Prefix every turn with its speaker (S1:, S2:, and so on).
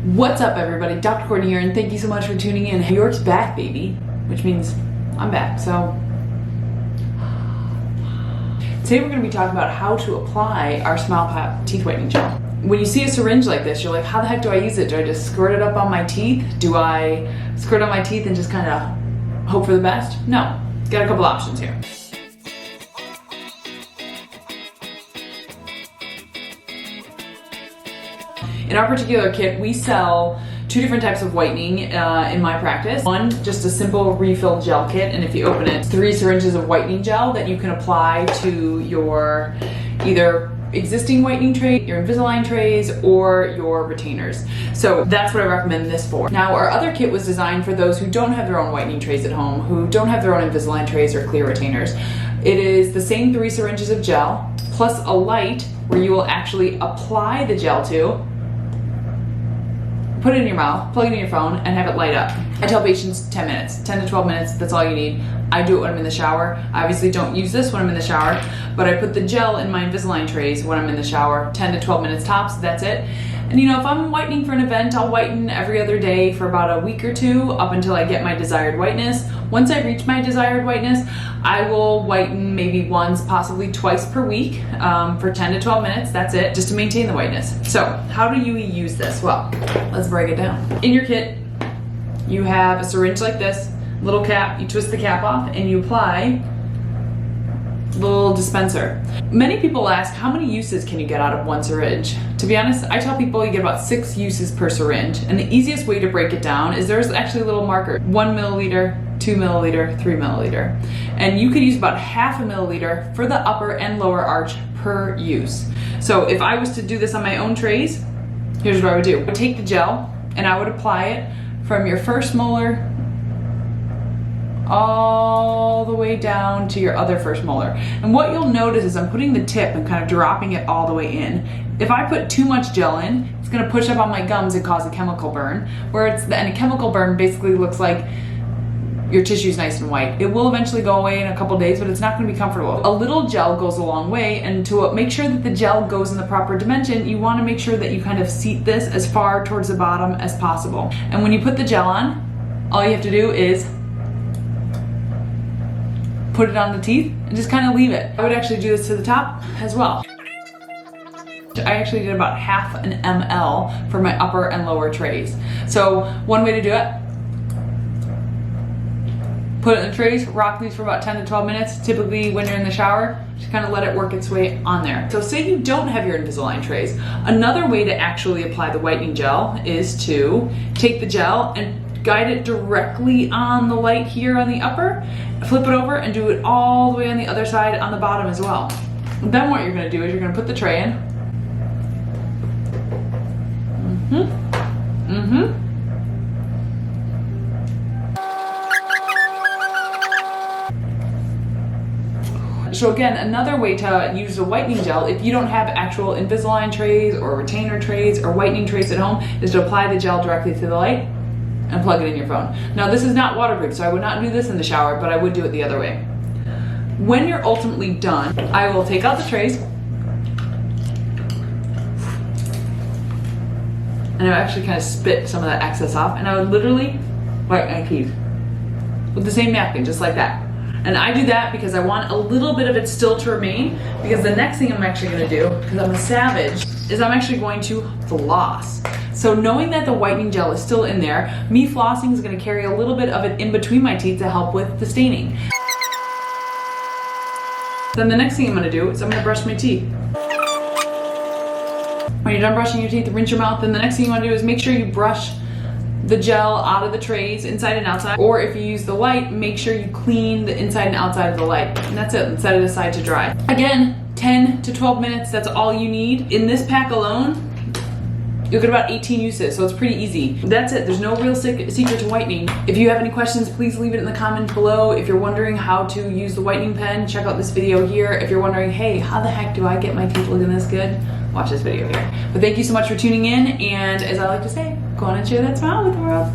S1: What's up, everybody? Dr. Courtney here, and thank you so much for tuning in. New York's back, baby, which means I'm back. So today we're going to be talking about how to apply our Smile Pop teeth whitening gel. When you see a syringe like this, you're like, how the heck do I use it? Do I just squirt it up on my teeth? Do I squirt on my teeth and just kind of hope for the best? No, got a couple options here. In our particular kit, we sell two different types of whitening in my practice. One, just a simple refill gel kit, and if you open it, it's 3 syringes of whitening gel that you can apply to your either existing whitening tray, your Invisalign trays, or your retainers. So that's what I recommend this for. Now, our other kit was designed for those who don't have their own whitening trays at home, who don't have their own Invisalign trays or clear retainers. It is the same 3 syringes of gel, plus a light where you will actually apply the gel to, put it in your mouth, plug it in your phone, and have it light up. I tell patients 10 minutes, 10 to 12 minutes, that's all you need. I do it when I'm in the shower. I obviously don't use this when I'm in the shower, but I put the gel in my Invisalign trays when I'm in the shower, 10 to 12 minutes tops, that's it. And you know, if I'm whitening for an event, I'll whiten every other day for about a week or 2 up until I get my desired whiteness. Once I reach my desired whiteness, I will whiten maybe once, possibly twice per week for 10 to 12 minutes, that's it, just to maintain the whiteness. So how do you use this? Well, let's break it down. In your kit, you have a syringe like this, little cap, you twist the cap off and you apply a little dispenser. Many people ask, how many uses can you get out of one syringe? To be honest, I tell people you get about 6 uses per syringe, and the easiest way to break it down is there's actually a little marker, 1 milliliter, 2 milliliter, 3 milliliter. And you could use about half a milliliter for the upper and lower arch per use. So if I was to do this on my own trays, here's what I would do. I would take the gel and I would apply it from your first molar all the way down to your other first molar. And what you'll notice is I'm putting the tip and kind of dropping it all the way in. If I put too much gel in, it's gonna push up on my gums and cause a chemical burn, and a chemical burn basically looks like your tissue's nice and white. It will eventually go away in a couple days, but it's not gonna be comfortable. A little gel goes a long way, and to make sure that the gel goes in the proper dimension, you wanna make sure that you kind of seat this as far towards the bottom as possible. And when you put the gel on, all you have to do is put it on the teeth and just kind of leave it. I would actually do this to the top as well. I actually did about half an ml for my upper and lower trays. So one way to do it, put it in the trays, rock these for about 10 to 12 minutes. Typically when you're in the shower, just kind of let it work its way on there. So say you don't have your Invisalign trays. Another way to actually apply the whitening gel is to take the gel and guide it directly on the light here on the upper, flip it over and do it all the way on the other side on the bottom as well. And then what you're gonna do is you're gonna put the tray in. So again, another way to use the whitening gel, if you don't have actual Invisalign trays or retainer trays or whitening trays at home, is to apply the gel directly to the light and plug it in your phone. Now this is not waterproof, so I would not do this in the shower, but I would do it the other way. When you're ultimately done, I will take out the trays and I would actually kind of spit some of that excess off, and I would literally white my teeth with the same napkin, just like that. And I do that because I want a little bit of it still to remain, because the next thing I'm actually gonna do, because I'm a savage, is I'm actually going to floss. So knowing that the whitening gel is still in there, me flossing is gonna carry a little bit of it in between my teeth to help with the staining. Then the next thing I'm gonna do is I'm gonna brush my teeth. When you're done brushing your teeth, rinse your mouth, then the next thing you wanna do is make sure you brush the gel out of the trays, inside and outside. Or if you use the light, make sure you clean the inside and outside of the light. And that's it, and set it aside to dry. Again, 10 to 12 minutes, that's all you need. In this pack alone, you'll get about 18 uses, so it's pretty easy. That's it, there's no real secret to whitening. If you have any questions, please leave it in the comments below. If you're wondering how to use the whitening pen, check out this video here. If you're wondering, hey, how the heck do I get my teeth looking this good? Watch this video here. But thank you so much for tuning in, and as I like to say, go on and share that smile with the world.